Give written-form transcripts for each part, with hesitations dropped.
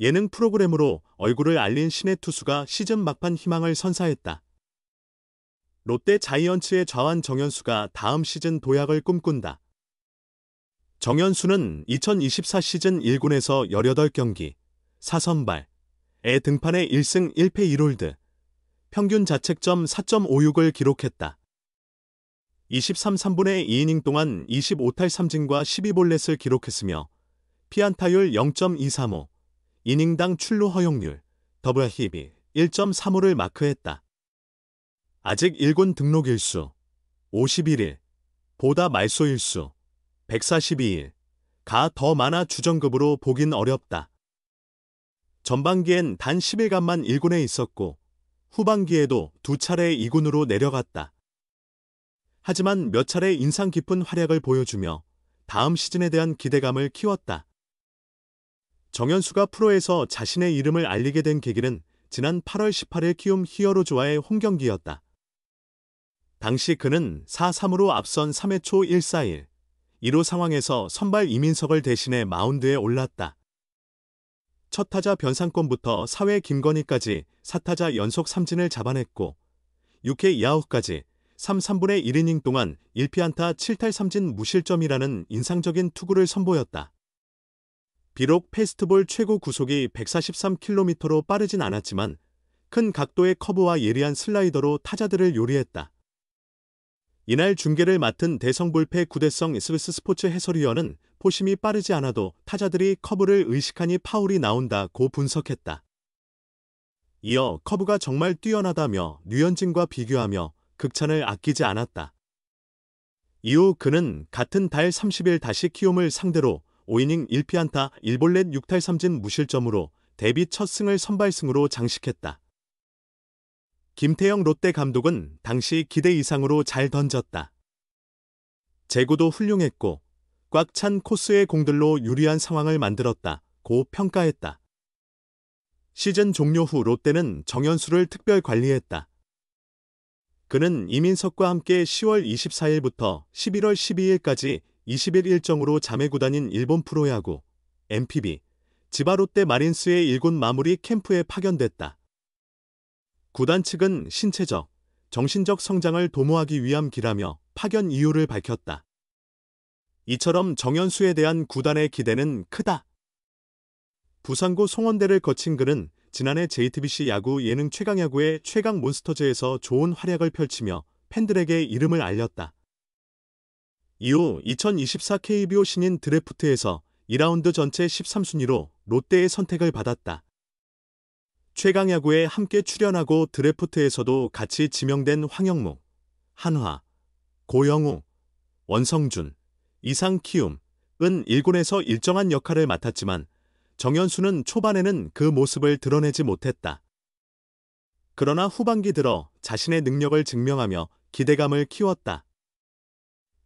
예능 프로그램으로 얼굴을 알린 신의 투수가 시즌 막판 희망을 선사했다. 롯데 자이언츠의 좌완 정현수가 다음 시즌 도약을 꿈꾼다. 정현수는 2024 시즌 1군에서 18경기, 4선발에 등판해 1승 1패 1홀드, 평균 자책점 4.56을 기록했다. 23, 3분의 2이닝 동안 25탈 3진과 12볼넷을 기록했으며 피안타율 0.235, 이닝당 출루 허용률, WHIP 1.35를 마크했다. 아직 1군 등록 일수 51일, 보다 말소 일수 142일, 가 더 많아 주전급으로 보긴 어렵다. 전반기엔 단 10일간만 1군에 있었고 후반기에도 2차례 2군으로 내려갔다. 하지만 몇 차례 인상 깊은 활약을 보여주며 다음 시즌에 대한 기대감을 키웠다. 정현수가 프로에서 자신의 이름을 알리게 된 계기는 지난 8월 18일 키움 히어로즈와의 홈경기였다. 당시 그는 4-3으로 앞선 3회 초 1-4-1, 2루 상황에서 선발 이민석을 대신해 마운드에 올랐다. 첫 타자 변상권부터 4회 김건희까지 4타자 연속 삼진을 잡아냈고 6회 이아웃까지 3, 3분의 1이닝 동안 1피안타 7탈 3진 무실점이라는 인상적인 투구를 선보였다. 비록 패스트볼 최고 구속이 143km로 빠르진 않았지만 큰 각도의 커브와 예리한 슬라이더로 타자들을 요리했다. 이날 중계를 맡은 대성불패 구대성 SBS 스포츠 해설위원은 포심이 빠르지 않아도 타자들이 커브를 의식하니 파울이 나온다고 분석했다. 이어 커브가 정말 뛰어나다며 류현진과 비교하며 극찬을 아끼지 않았다. 이후 그는 같은 달 30일 다시 키움을 상대로 5이닝 1피안타 1볼넷 6탈 3진 무실점으로 데뷔 첫 승을 선발승으로 장식했다. 김태형 롯데 감독은 당시 기대 이상으로 잘 던졌다. 제구도 훌륭했고 꽉 찬 코스의 공들로 유리한 상황을 만들었다고 평가했다. 시즌 종료 후 롯데는 정현수를 특별 관리했다. 그는 이민석과 함께 10월 24일부터 11월 12일까지 20일 일정으로 자매구단인 일본 프로야구 NPB 지바롯데 마린스의 1군 마무리 캠프에 파견됐다. 구단 측은 신체적, 정신적 성장을 도모하기 위함이라며 파견 이유를 밝혔다. 이처럼 정현수에 대한 구단의 기대는 크다. 부산고 송원대를 거친 그는 지난해 JTBC 야구 예능 최강야구의 최강 몬스터즈에서 좋은 활약을 펼치며 팬들에게 이름을 알렸다. 이후 2024 KBO 신인 드래프트에서 2라운드 전체 13순위로 롯데의 선택을 받았다. 최강야구에 함께 출연하고 드래프트에서도 같이 지명된 황영무, 한화, 고영우, 원성준, 이상 키움은 1군에서 일정한 역할을 맡았지만 정현수는 초반에는 그 모습을 드러내지 못했다. 그러나 후반기 들어 자신의 능력을 증명하며 기대감을 키웠다.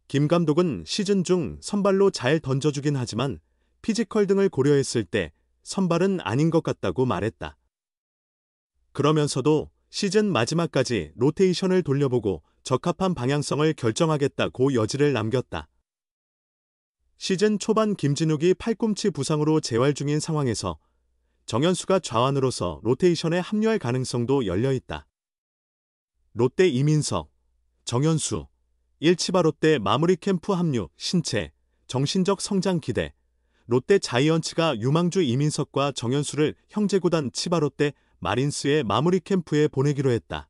김 감독은 시즌 중 선발로 잘 던져주긴 하지만 피지컬 등을 고려했을 때 선발은 아닌 것 같다고 말했다. 그러면서도 시즌 마지막까지 로테이션을 돌려보고 적합한 방향성을 결정하겠다고 여지를 남겼다. 시즌 초반 김진욱이 팔꿈치 부상으로 재활 중인 상황에서 정현수가 좌완으로서 로테이션에 합류할 가능성도 열려있다. 롯데 이민석, 정현수, 치바롯데 마무리 캠프 합류, 신체, 정신적 성장 기대, 롯데 자이언츠가 유망주 이민석과 정현수를 형제구단 치바롯데 마린스의 마무리 캠프에 보내기로 했다.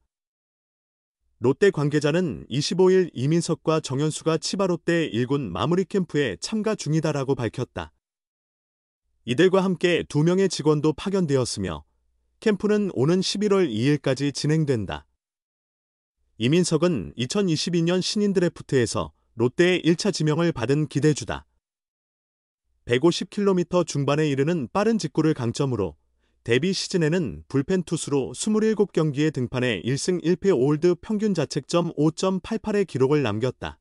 롯데 관계자는 25일 이민석과 정현수가 치바롯데 1군 마무리 캠프에 참가 중이다라고 밝혔다. 이들과 함께 2명의 직원도 파견되었으며 캠프는 오는 11월 2일까지 진행된다. 이민석은 2022년 신인 드래프트에서 롯데의 1차 지명을 받은 기대주다. 150km 중반에 이르는 빠른 직구를 강점으로 데뷔 시즌에는 불펜 투수로 27경기에 등판해 1승 1패 5홀드 평균 자책점 5.88의 기록을 남겼다.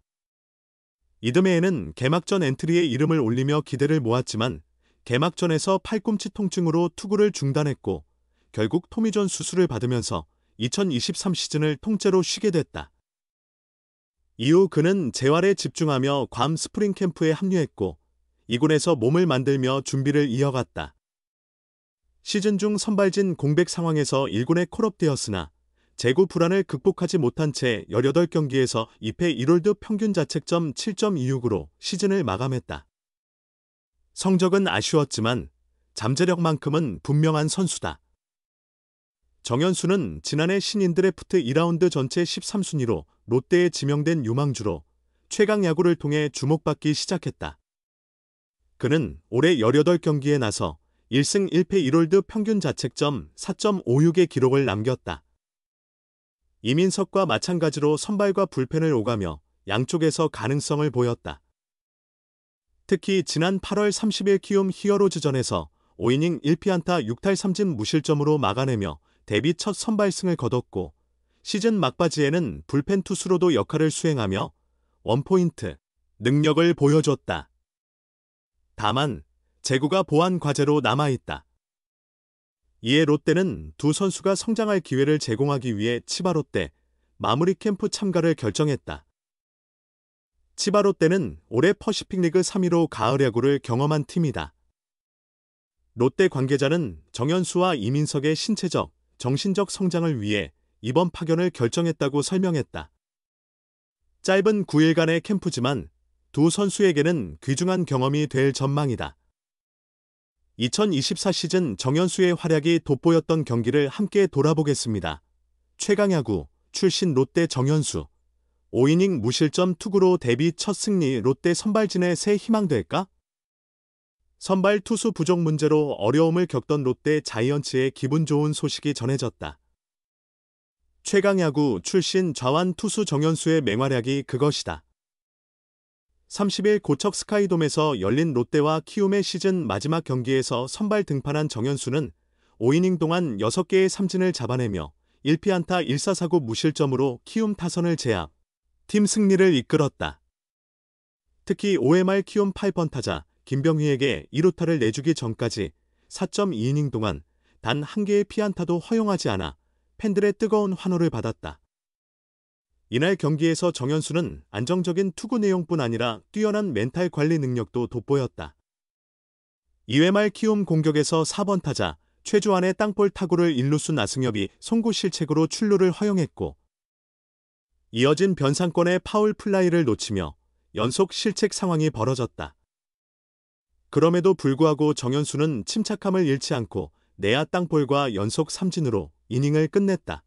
이듬해에는 개막전 엔트리에 이름을 올리며 기대를 모았지만 개막전에서 팔꿈치 통증으로 투구를 중단했고 결국 토미존 수술을 받으면서 2023 시즌을 통째로 쉬게 됐다. 이후 그는 재활에 집중하며 괌 스프링 캠프에 합류했고 2군에서 몸을 만들며 준비를 이어갔다. 시즌 중 선발진 공백 상황에서 1군에 콜업되었으나 재구 불안을 극복하지 못한 채 18경기에서 2패 1홀드 평균 자책점 7.26으로 시즌을 마감했다. 성적은 아쉬웠지만 잠재력만큼은 분명한 선수다. 정현수는 지난해 신인 드래프트 2라운드 전체 13순위로 롯데에 지명된 유망주로 최강 야구를 통해 주목받기 시작했다. 그는 올해 18경기에 나서 1승 1패 1홀드 평균 자책점 4.56의 기록을 남겼다. 이민석과 마찬가지로 선발과 불펜을 오가며 양쪽에서 가능성을 보였다. 특히 지난 8월 30일 키움 히어로즈전에서 5이닝 1피안타 6탈 3진 무실점으로 막아내며 데뷔 첫 선발승을 거뒀고 시즌 막바지에는 불펜 투수로도 역할을 수행하며 원포인트 능력을 보여줬다. 다만 재구가 보완 과제로 남아있다. 이에 롯데는 두 선수가 성장할 기회를 제공하기 위해 치바롯데 마무리 캠프 참가를 결정했다. 치바롯데는 올해 퍼시픽리그 3위로 가을 야구를 경험한 팀이다. 롯데 관계자는 정현수와 이민석의 신체적, 정신적 성장을 위해 이번 파견을 결정했다고 설명했다. 짧은 9일간의 캠프지만 두 선수에게는 귀중한 경험이 될 전망이다. 2024 시즌 정현수의 활약이 돋보였던 경기를 함께 돌아보겠습니다. 최강야구 출신 롯데 정현수 5이닝 무실점 투구로 데뷔 첫 승리. 롯데 선발진의 새 희망될까? 선발 투수 부족 문제로 어려움을 겪던 롯데 자이언츠의 기분 좋은 소식이 전해졌다. 최강야구 출신 좌완 투수 정현수의 맹활약이 그것이다. 30일 고척 스카이돔에서 열린 롯데와 키움의 시즌 마지막 경기에서 선발 등판한 정현수는 5이닝 동안 6개의 삼진을 잡아내며 1피안타 1사사구 무실점으로 키움 타선을 제압, 팀 승리를 이끌었다. 특히 5회 말 키움 8번 타자 김병휘에게 1루타를 내주기 전까지 4.2이닝 동안 단 한 개의 피안타도 허용하지 않아 팬들의 뜨거운 환호를 받았다. 이날 경기에서 정현수는 안정적인 투구 내용뿐 아니라 뛰어난 멘탈 관리 능력도 돋보였다. 2회 말 키움 공격에서 4번 타자 최주환의 땅볼 타구를 1루수 나승엽이 송구 실책으로 출루를 허용했고 이어진 변상권의 파울 플라이를 놓치며 연속 실책 상황이 벌어졌다. 그럼에도 불구하고 정현수는 침착함을 잃지 않고 내야 땅볼과 연속 삼진으로 이닝을 끝냈다.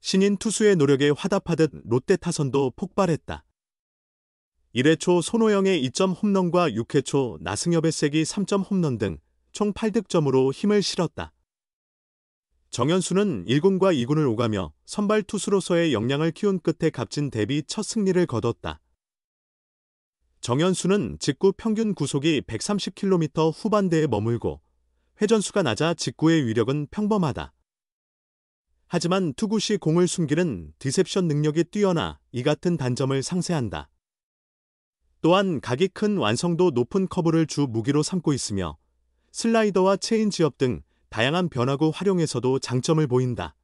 신인 투수의 노력에 화답하듯 롯데 타선도 폭발했다. 1회 초 손호영의 2점 홈런과 6회 초 나승엽의 세기 3점 홈런 등 총 8득점으로 힘을 실었다. 정현수는 1군과 2군을 오가며 선발 투수로서의 역량을 키운 끝에 값진 데뷔 첫 승리를 거뒀다. 정현수는 직구 평균 구속이 130km 후반대에 머물고 회전수가 낮아 직구의 위력은 평범하다. 하지만 투구 시 공을 숨기는 디셉션 능력이 뛰어나 이 같은 단점을 상쇄한다. 또한 각이 큰 완성도 높은 커브를 주 무기로 삼고 있으며 슬라이더와 체인지업 등 다양한 변화구 활용에서도 장점을 보인다.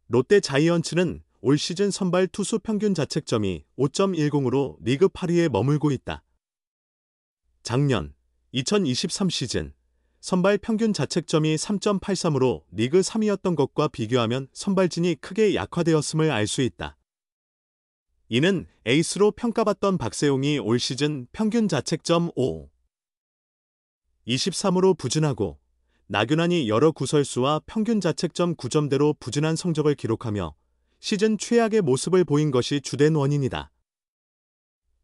롯데 자이언츠는 올 시즌 선발 투수 평균 자책점이 5.10으로 리그 8위에 머물고 있다. 작년 2023 시즌 선발 평균 자책점이 3.83으로 리그 3위였던 것과 비교하면 선발진이 크게 약화되었음을 알 수 있다. 이는 에이스로 평가받던 박세용이 올 시즌 평균 자책점 5.23으로 부진하고 나균환이 여러 구설수와 평균 자책점 9점대로 부진한 성적을 기록하며 시즌 최악의 모습을 보인 것이 주된 원인이다.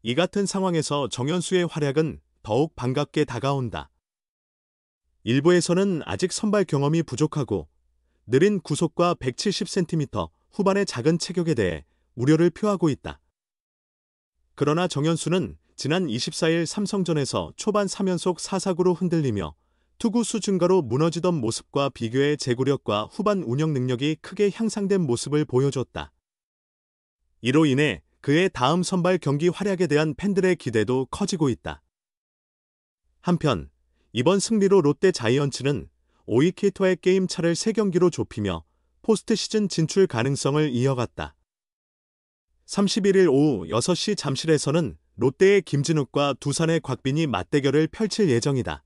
이 같은 상황에서 정현수의 활약은 더욱 반갑게 다가온다. 일부에서는 아직 선발 경험이 부족하고 느린 구속과 170cm 후반의 작은 체격에 대해 우려를 표하고 있다. 그러나 정현수는 지난 24일 삼성전에서 초반 3연속 4사구로 흔들리며 투구수 증가로 무너지던 모습과 비교해 제구력과 후반 운영 능력이 크게 향상된 모습을 보여줬다. 이로 인해 그의 다음 선발 경기 활약에 대한 팬들의 기대도 커지고 있다. 한편 이번 승리로 롯데 자이언츠는 5위 케이토의 게임 차를 3경기로 좁히며 포스트 시즌 진출 가능성을 이어갔다. 31일 오후 6시 잠실에서는 롯데의 김진욱과 두산의 곽빈이 맞대결을 펼칠 예정이다.